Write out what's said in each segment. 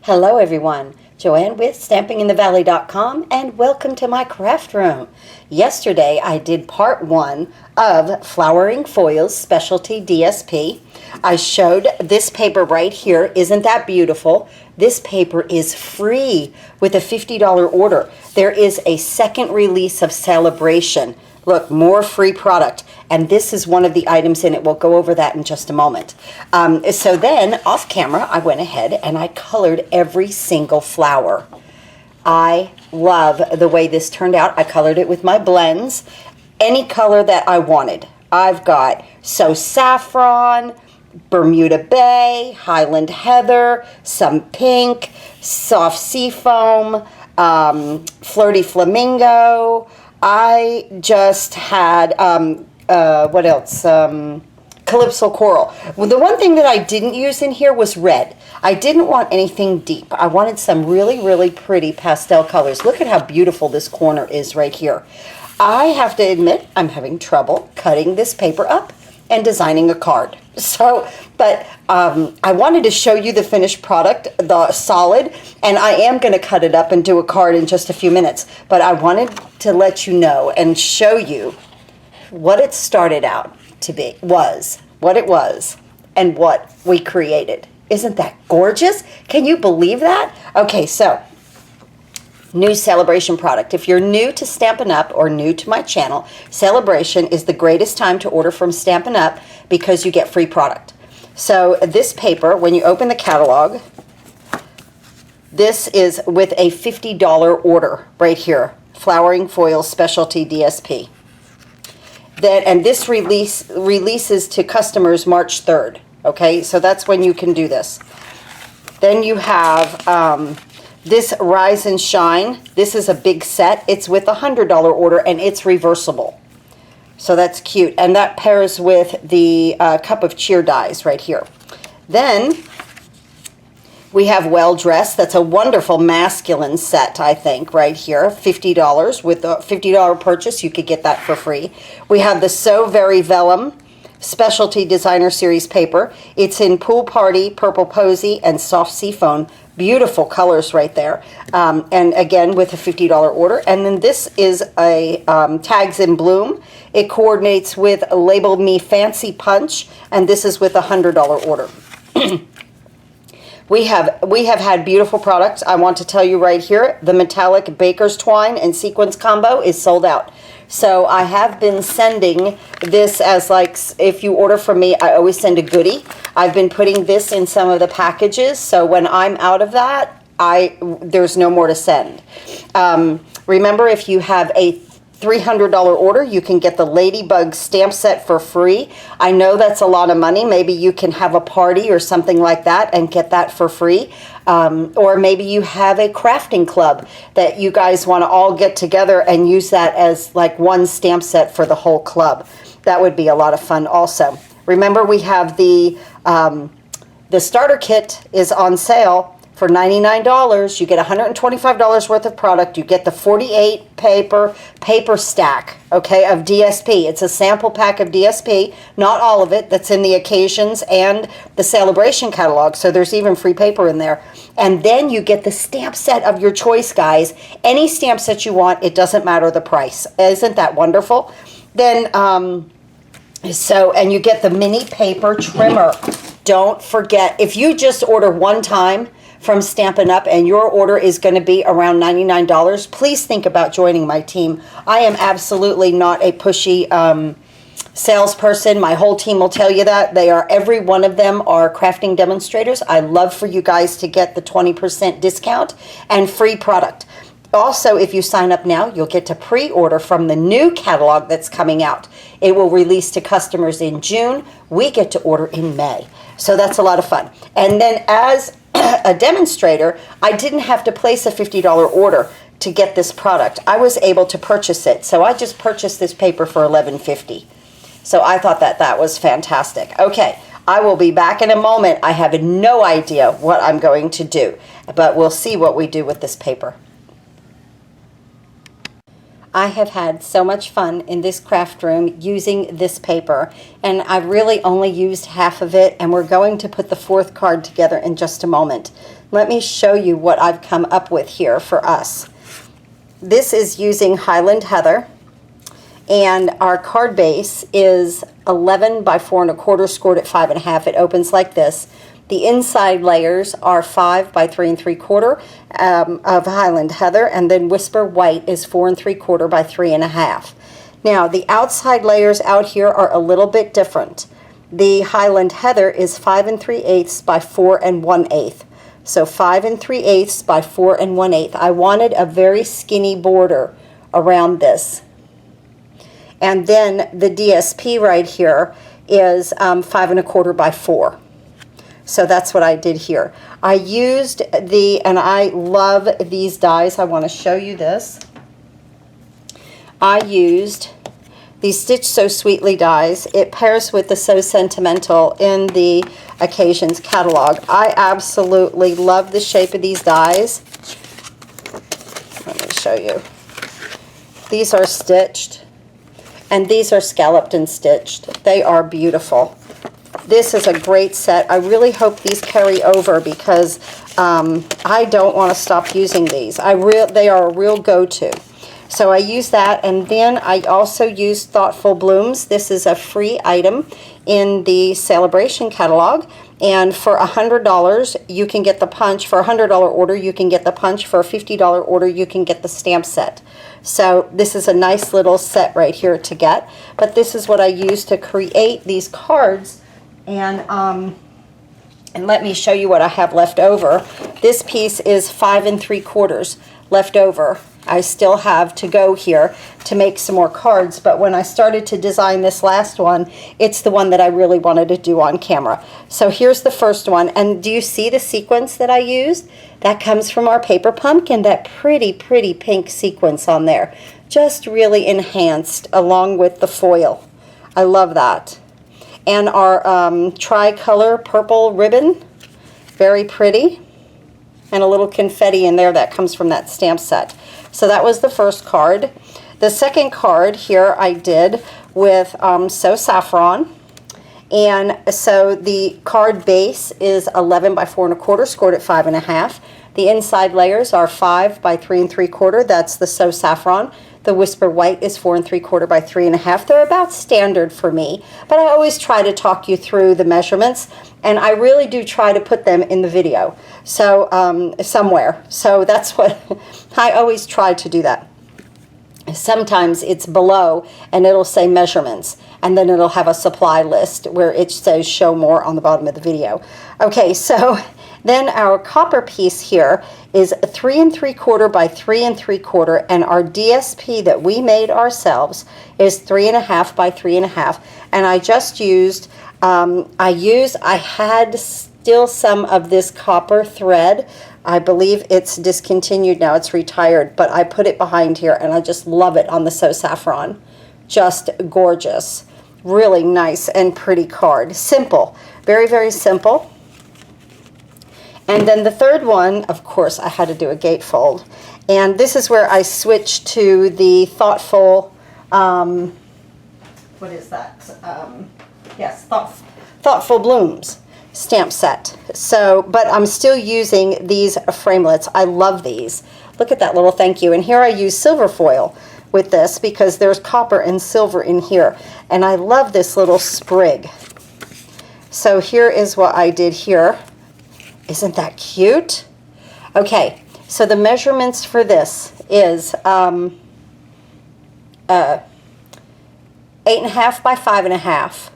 Hello everyone, Joanne with StampingInTheValley.com and welcome to my craft room. Yesterday I did part 1 of Flowering Foils Specialty DSP. I showed this paper right here. Isn't that beautiful? This paper is free with a $50 order. There is a second release of Celebration. Look, more free product. And this is one of the items in it. We'll go over that in just a moment. So then, off camera, I went ahead and I colored every single flower. I love the way this turned out. I colored it with my blends. Any color that I wanted. I've got saffron, Bermuda Bay, Highland Heather, some pink, soft seafoam, Flirty Flamingo. I just had, what else? Calypso Coral. Well, the one thing that I didn't use in here was red. I didn't want anything deep. I wanted some really, really pretty pastel colors. Look at how beautiful this corner is right here. I have to admit, I'm having trouble cutting this paper up and designing a card. But I wanted to show you the finished product, the solid, and I am going to cut it up and do a card in just a few minutes. But I wanted to let you know and show you what it started out to be, what it was, and what we created. Isn't that gorgeous? Can you believe that? Okay, so new Celebration product. If you're new to Stampin' Up or new to my channel, Celebration is the greatest time to order from Stampin' Up because you get free product. So this paper, when you open the catalog, this is with a $50 order right here, Flowering Foils Specialty DSP. And this releases to customers March 3rd. Okay, so that's when you can do this. Then you have this Rise and Shine. This is a big set. It's with a $100 order and it's reversible. So that's cute. And that pairs with the Cup of Cheer dies right here. Then we have Well Dressed. That's a wonderful masculine set, I think, right here. $50. With a $50 purchase, you could get that for free. We have the So Very Vellum Specialty Designer Series paper. It's in Pool Party, Purple Posy, and Soft Seafoam. Beautiful colors right there. And again, with a $50 order. And then this is a Tags in Bloom. It coordinates with Label Me Fancy Punch, and this is with a $100 order. We have had beautiful products. I want to tell you right here, the metallic baker's twine and sequins combo is sold out. So I have been sending this as, like, if you order from me, I always send a goodie. I've been putting this in some of the packages, so when I'm out of that, there's no more to send. Remember, if you have a $300 order, you can get the Ladybug stamp set for free. I know that's a lot of money. Maybe you can have a party or something like that and get that for free. Or maybe you have a crafting club that you guys want to all get together and use that as like one stamp set for the whole club. That would be a lot of fun also. Remember, we have the starter kit is on sale for $99. You get $125 worth of product. You get the 48 paper stack, okay, of DSP. It's a sample pack of DSP, not all of it. That's in the occasions and the Celebration catalog. So there's even free paper in there. And then you get the stamp set of your choice, guys. Any stamp set you want, it doesn't matter the price. Isn't that wonderful? Then and you get the mini paper trimmer. Don't forget, if you just order one time from Stampin' Up and your order is going to be around $99, please think about joining my team. I am absolutely not a pushy salesperson. My whole team will tell you that. Every one of them are crafting demonstrators. I love for you guys to get the 20% discount and free product. Also, if you sign up now, you'll get to pre-order from the new catalog that's coming out. It will release to customers in June. We get to order in May. So that's a lot of fun. And then as a demonstrator, I didn't have to place a $50 order to get this product. I was able to purchase it. So I just purchased this paper for $11.50. So I thought that was fantastic. Okay, I will be back in a moment. I have no idea what I'm going to do, but we'll see what we do with this paper. I have had so much fun in this craft room using this paper, and I've really only used half of it, and we're going to put the fourth card together in just a moment. let me show you what I've come up with here for us. This is using Highland Heather, and our card base is 11 by 4 1/4, scored at 5 1/2. It opens like this. The inside layers are 5 by 3 3/4 of Highland Heather, and then Whisper White is 4 3/4 by 3 1/2. Now, the outside layers out here are a little bit different. The Highland Heather is 5 3/8 by 4 1/8. So 5 3/8 by 4 1/8. I wanted a very skinny border around this. And then the DSP right here is 5 1/4 by 4. So that's what I did here. I used and I love these dies. I want to show you this. I used these Stitch So Sweetly dies. It pairs with the So Sentimental in the Occasions catalog. I absolutely love the shape of these dies. Let me show you. These are stitched, and these are scalloped and stitched. They are beautiful. This is a great set. I really hope these carry over because I don't want to stop using these. They are a real go-to. So I use that, and then I also use Thoughtful Blooms. This is a free item in the Celebration catalog, and for $100 you can get the punch. For a $100 order you can get the punch. For a $50 order you can get the stamp set. So this is a nice little set right here to get, but this is what I use to create these cards. And let me show you what I have left over. This piece is 5 3/4 left over. I still have to go here to make some more cards, but when I started to design this last one, it's the one that I really wanted to do on camera. So here's the first one, and do you see the sequence that I used? That comes from our paper pumpkin, that pretty, pretty pink sequence on there. Just really enhanced along with the foil. I love that. And our tricolor purple ribbon, very pretty. And a little confetti in there that comes from that stamp set. So that was the first card. The second card here I did with So Saffron. And so the card base is 11 by 4 1/4, scored at 5 1/2. The inside layers are 5 by 3 3/4. That's the So Saffron. The Whisper White is 4 3/4 by 3 1/2. They're about standard for me, but I always try to talk you through the measurements, and I really do try to put them in the video, so somewhere. So that's what I always try to do that. Sometimes it's below and it'll say measurements, and then it'll have a supply list where it says show more on the bottom of the video. Okay, so then our copper piece here is 3 3/4 by 3 3/4, and our DSP that we made ourselves is 3 1/2 by 3 1/2. And I just used, I had still some of this copper thread. I believe it's discontinued now, it's retired, but I put it behind here, and I just love it on the So Saffron. Just gorgeous. Really nice and pretty card. Simple. Very, very simple. And then the third one, of course, I had to do a gatefold. And this is where I switched to the Thoughtful, what is that? Yes, Thoughtful Blooms stamp set. So, but I'm still using these framelits. I love these. Look at that little thank you. And here I use silver foil with this because there's copper and silver in here. And I love this little sprig. So here is what I did here. Isn't that cute? Okay, so the measurements for this is 8 1/2 by 5 1/2.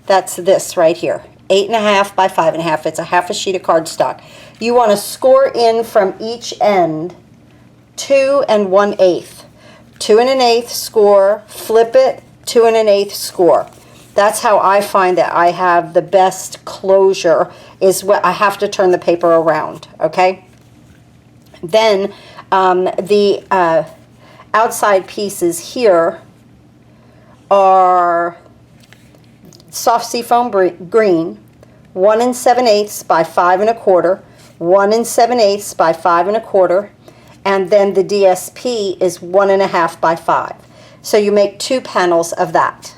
That's this right here. 8 1/2 by 5 1/2. It's a half a sheet of cardstock. You want to score in from each end 2 1/8. 2 1/8 score, flip it, 2 1/8 score. That's how I find that I have the best closure, is what I have to turn the paper around, okay? Then the outside pieces here are soft seafoam green, 1 7/8 by 5 1/4, 1 7/8 by 5 1/4, and then the DSP is 1 1/2 by 5. So you make 2 panels of that.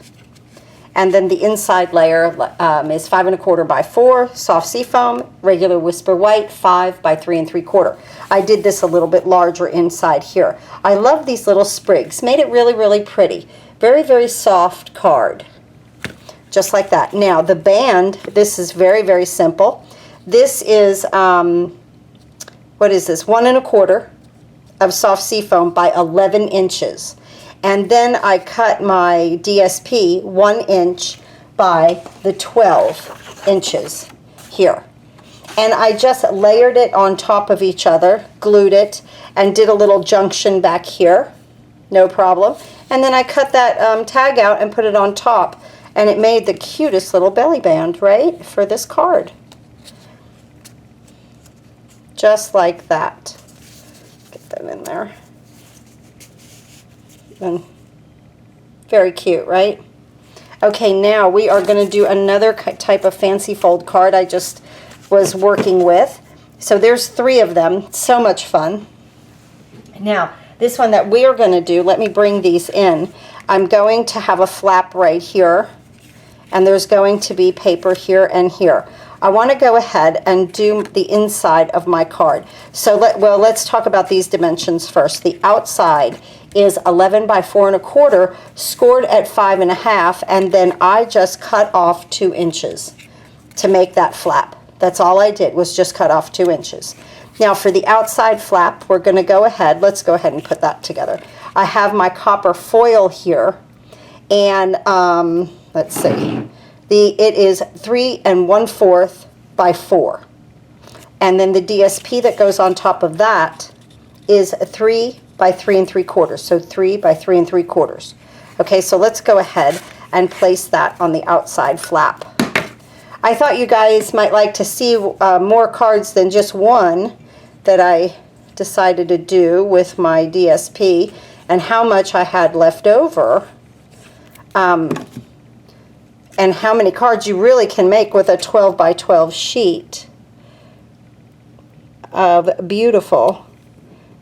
And then the inside layer is 5 1/4 by 4, soft seafoam, regular whisper white, 5 by 3 3/4. I did this a little bit larger inside here. I love these little sprigs. Made it really, really pretty. Very, very soft card. Just like that. Now, the band, this is very, very simple. This is, what is this? 1 1/4 of soft seafoam by 11 inches. And then I cut my DSP 1 inch by the 12 inches here. And I just layered it on top of each other, glued it, and did a little junction back here. No problem. And then I cut that tag out and put it on top. And it made the cutest little belly band, right, for this card. Just like that. Get that in there. And very cute, right? Okay, now we are going to do another type of fancy fold card I just was working with. So there's 3 of them. So much fun. Now, this one that we are going to do, let me bring these in. I'm going to have a flap right here, and there's going to be paper here and here. I want to go ahead and do the inside of my card. So let's talk about these dimensions first. The outside is 11 by 4 1/4, scored at 5 1/2, and then I just cut off 2 inches to make that flap. That's all I did, was just cut off 2 inches. Now for the outside flap, we're going to go ahead, let's go ahead and put that together. I have my copper foil here, and let's see. It is 3 1/4 by 4. And then the DSP that goes on top of that is 3 by 3 3/4. So 3 by 3 3/4. Okay, so let's go ahead and place that on the outside flap. I thought you guys might like to see more cards than just one that I decided to do with my DSP and how much I had left over. And how many cards you really can make with a 12 by 12 sheet of beautiful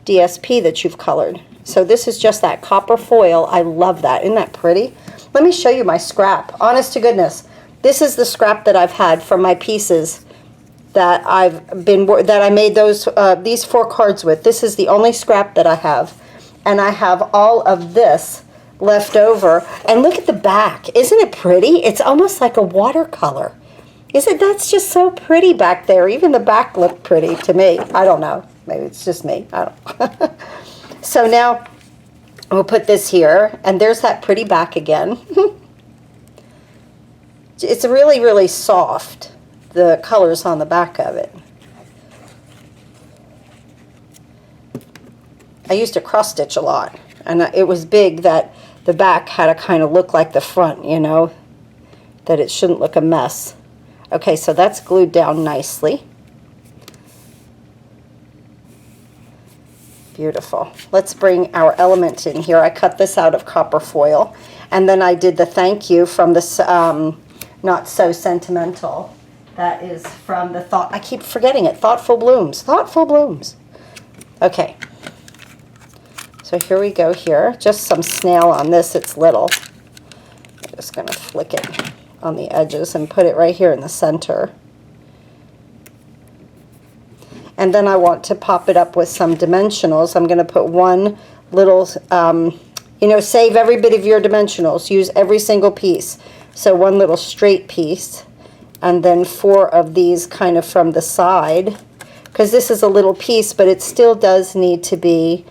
DSP that you've colored. So this is just that copper foil. I love that. Isn't that pretty? Let me show you my scrap. Honest to goodness, this is the scrap that I've had from my pieces that I made these 4 cards with. This is the only scrap that I have, and I have all of this left over. And look at the back. Isn't it pretty? It's almost like a watercolor. That's just so pretty back there. Even the back looked pretty to me. I don't know. Maybe it's just me. I don't know. So now we'll put this here, and there's that pretty back again. It's really, really soft, the colors on the back of it. I used to cross stitch a lot, and it was big that the back had to kind of look like the front, you know, that it shouldn't look a mess. Okay, so that's glued down nicely. Beautiful. Let's bring our element in here. I cut this out of copper foil, and then I did the thank you from this Not So Sentimental. That is from the I keep forgetting it. Thoughtful Blooms. Thoughtful Blooms. Okay. So here we go here. Just some snail on this. It's little. I'm just going to flick it on the edges and put it right here in the center. And then I want to pop it up with some dimensionals. I'm going to put one little, you know, save every bit of your dimensionals. Use every single piece. So one little straight piece. And then 4 of these kind of from the side. Because this is a little piece, but it still does need to be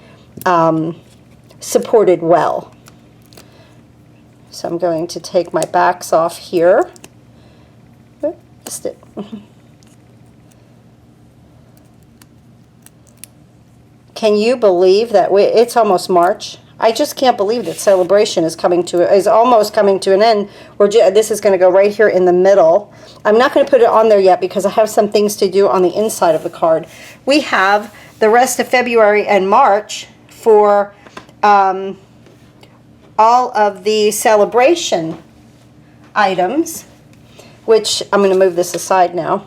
supported well. So I'm going to take my backs off here. Can you believe that it's almost March? I just can't believe that celebration is almost coming to an end. This is going to go right here in the middle. I'm not going to put it on there yet because I have some things to do on the inside of the card. We have the rest of February and March for all of the celebration items, which I'm going to move this aside now,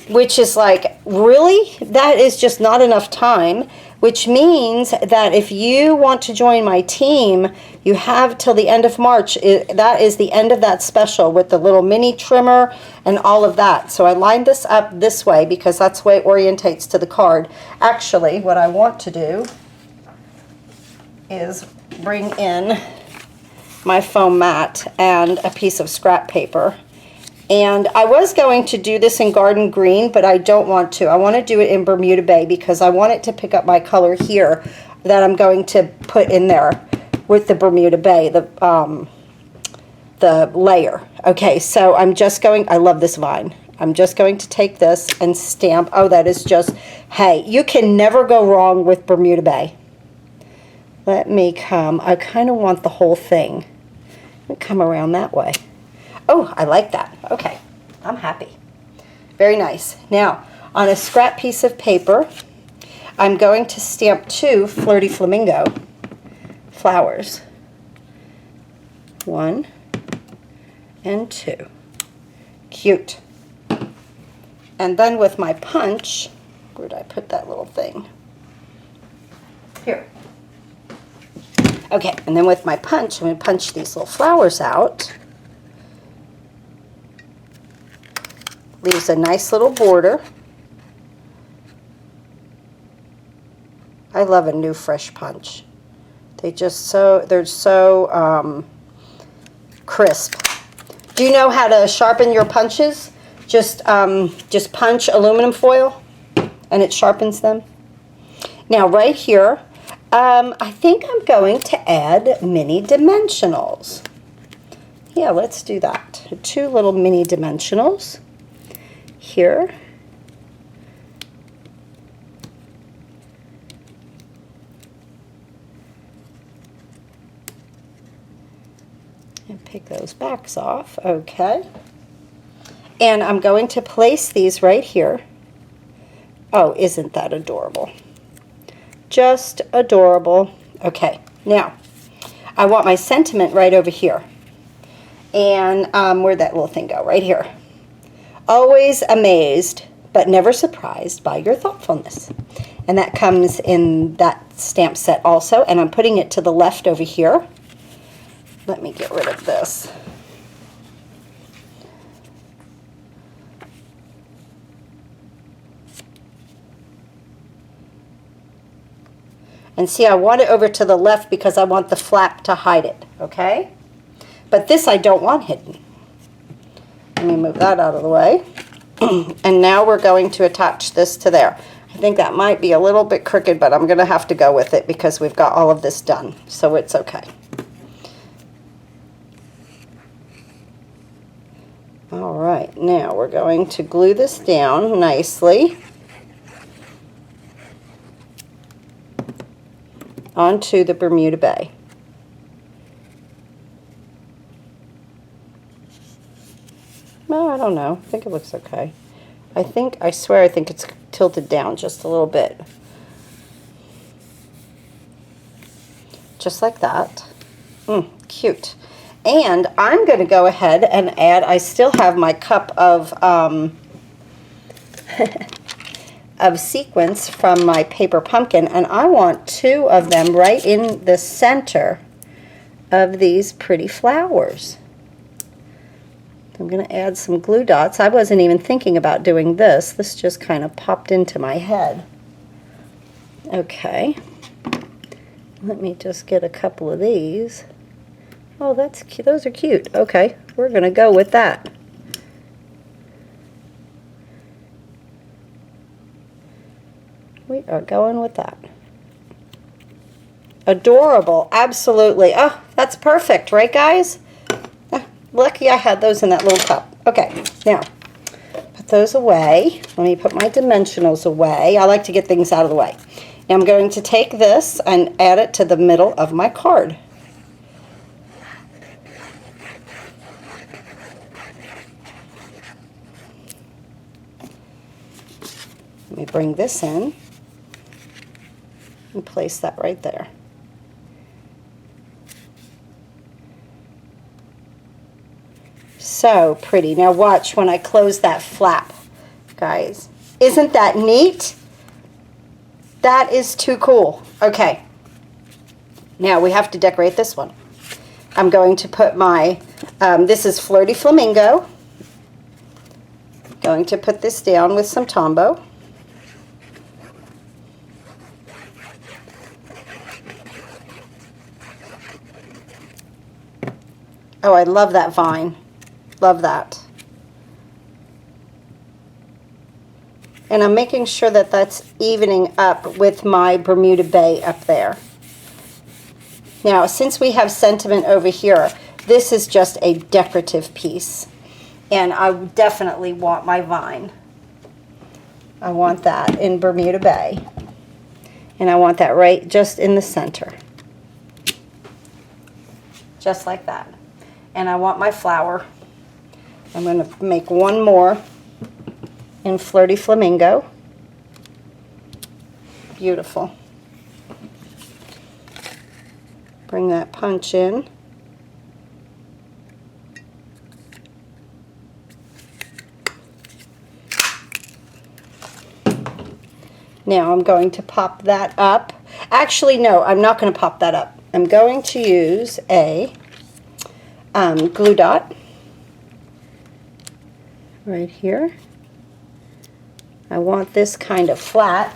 which is like, really? That is just not enough time. which means that if you want to join my team, you have till the end of March. That is the end of that special with the little mini trimmer and all of that. So I lined this up this way because that's the way it orientates to the card. Actually, what I want to do is bring in my foam mat and a piece of scrap paper. And I was going to do this in Garden Green, but I don't want to. I want to do it in Bermuda Bay because I want it to pick up my color here that I'm going to put in there with the Bermuda Bay, the layer. Okay, so I'm just going, I love this vine. I'm just going to take this and stamp. Oh, that is just, hey, you can never go wrong with Bermuda Bay. Let me come, I kind of want the whole thing. Let me come around that way. Oh, I like that. Okay, I'm happy. Very nice. Now, on a scrap piece of paper, I'm going to stamp 2 Flirty Flamingo flowers. 1 and 2. Cute. And then with my punch, where did I put that little thing? Here. Okay, and then with my punch, I'm going to punch these little flowers out. Leaves a nice little border. I love a new fresh punch. They're so crisp. Do you know how to sharpen your punches? Just punch aluminum foil and it sharpens them. Now right here, I think I'm going to add mini dimensionals. Yeah, let's do that. 2 little mini dimensionals. Here. And pick those backs off. Okay. And I'm going to place these right here. Oh, isn't that adorable? Just adorable. Okay, now I want my sentiment right over here. And where'd that little thing go? Right here. Always amazed, but never surprised by your thoughtfulness. And that comes in that stamp set also, and I'm putting it to the left over here. Let me get rid of this. And see, I want it over to the left because I want the flap to hide it, okay? But this I don't want hidden. Let me move that out of the way. And now we're going to attach this to there. I think that might be a little bit crooked, but I'm going to have to go with it because we've got all of this done. So it's okay. All right, now we're going to glue this down nicely onto the Bermuda Bay. No, I don't know. I think it looks okay. I swear I think it's tilted down just a little bit. Just like that. Cute. And I'm going to go ahead and add, I still have my cup of of sequins from my paper pumpkin, and I want 2 of them right in the center of these pretty flowers. I'm going to add some glue dots. I wasn't even thinking about doing this. This just kind of popped into my head. Okay. Let me just get a couple of these. Oh, that's cute. Those are cute. Okay, we're going to go with that. We are going with that. Adorable. Absolutely. Oh, that's perfect, right, guys? Lucky I had those in that little cup. Okay, now, put those away. Let me put my dimensionals away. I like to get things out of the way. Now I'm going to take this and add it to the middle of my card. Let me bring this in and place that right there. So pretty. Now watch when I close that flap, guys. Isn't that neat? That is too cool. Okay. Now we have to decorate this one. I'm going to put my, this is Flirty Flamingo. Going to put this down with some Tombow. Oh, I love that vine. Love that. And I'm making sure that that's evening up with my Bermuda Bay up there. Now, since we have sentiment over here, this is just a decorative piece. And I definitely want my vine. I want that in Bermuda Bay. And I want that right just in the center. Just like that. And I want my flower. I'm going to make one more in Flirty Flamingo. Beautiful. Bring that punch in. Now I'm going to pop that up. Actually, no, I'm not going to pop that up. I'm going to use a glue dot right here. I want this kind of flat,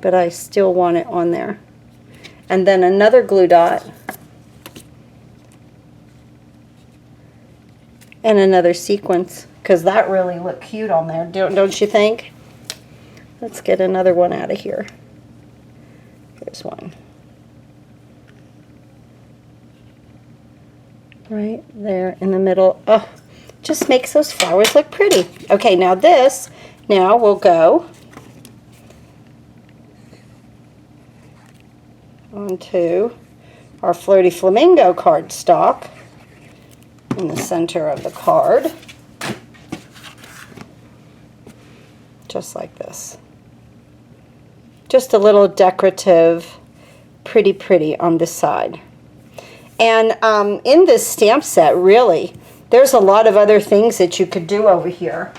but I still want it on there. And then another glue dot and another sequence, because that really looked cute on there, don't you think? Let's get another one out of here. There's one. Right there in the middle. Oh, just makes those flowers look pretty. Okay, now this, now we'll go onto our Flirty Flamingo cardstock in the center of the card. Just like this. Just a little decorative, pretty on this side. And in this stamp set, really, there's a lot of other things that you could do over here.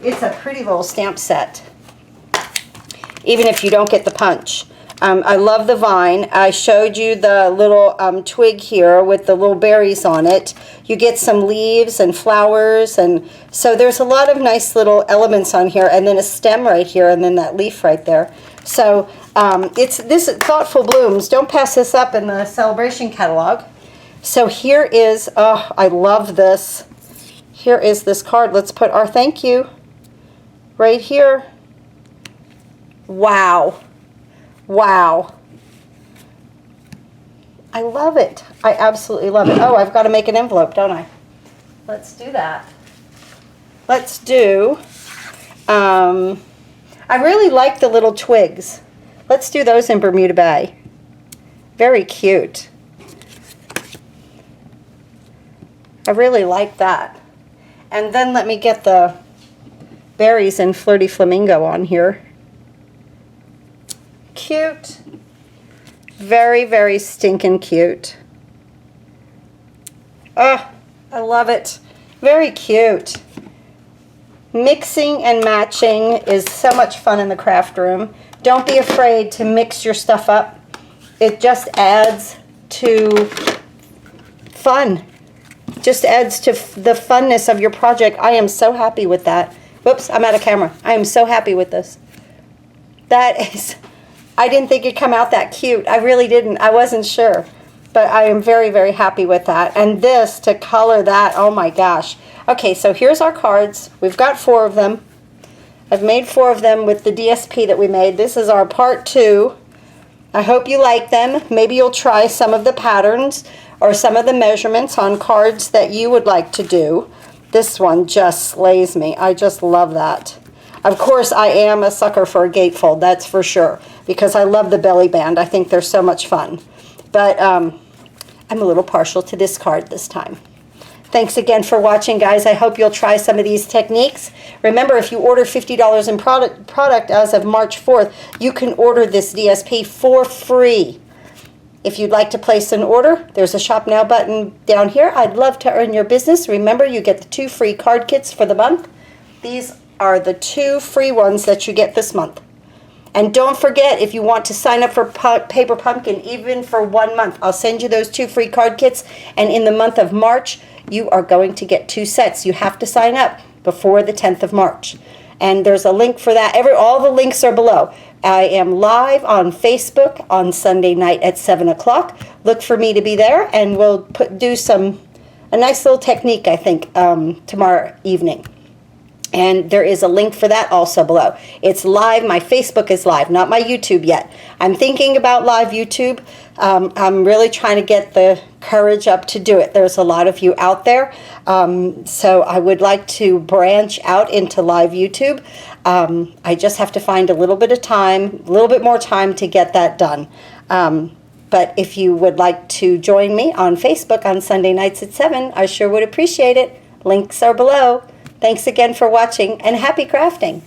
It's a pretty little stamp set, even if you don't get the punch. I love the vine. I showed you the little twig here with the little berries on it. You get some leaves and flowers, and so there's a lot of nice little elements on here, and then a stem right here, and then that leaf right there. So it's this Thoughtful Blooms. Don't pass this up in the celebration catalog. So here is, oh, I love this. Here is this card. Let's put our thank you right here. Wow. Wow. I love it. I absolutely love it. Oh, I've got to make an envelope, don't I? Let's do that. Let's do, I really like the little twigs. Let's do those in Bermuda Bay. Very cute. I really like that. And then let me get the berries and Flirty Flamingo on here. Cute. Very stinking cute. Oh, I love it. Very cute. Mixing and matching is so much fun in the craft room. Don't be afraid to mix your stuff up. It just adds to fun. Just adds to the funness of your project. I am so happy with that. Whoops, I'm out of camera. I am so happy with this. That is, I didn't think it'd come out that cute. I really didn't. I wasn't sure. But I am very happy with that. And this, to color that, oh my gosh. Okay, so here's our cards. We've got 4 of them. I've made 4 of them with the DSP that we made. This is our part 2. I hope you like them. Maybe you'll try some of the patterns or some of the measurements on cards that you would like to do. This one just slays me. I just love that. Of course, I am a sucker for a gatefold, that's for sure, because I love the belly band. I think they're so much fun. But I'm a little partial to this card this time. Thanks again for watching, guys. I hope you'll try some of these techniques. Remember, if you order $50 in product as of March 4th, you can order this DSP for free. If you'd like to place an order, there's a Shop Now button down here. I'd love to earn your business. Remember, you get the 2 free card kits for the month. These are the 2 free ones that you get this month. And don't forget, if you want to sign up for Paper Pumpkin, even for 1 month, I'll send you those 2 free card kits. And in the month of March, you are going to get 2 sets. You have to sign up before the 10th of March. And there's a link for that. All the links are below. I am live on Facebook on Sunday night at 7 o'clock. Look for me to be there, and we'll do a nice little technique, I think, tomorrow evening. And there is a link for that also below. It's live. My Facebook is live, not my YouTube yet. I'm thinking about live YouTube. I'm really trying to get the courage up to do it. There's a lot of you out there. So I would like to branch out into live YouTube. I just have to find a little bit of time, a little bit more time to get that done. But if you would like to join me on Facebook on Sunday nights at 7, I sure would appreciate it. Links are below. Thanks again for watching, and happy crafting!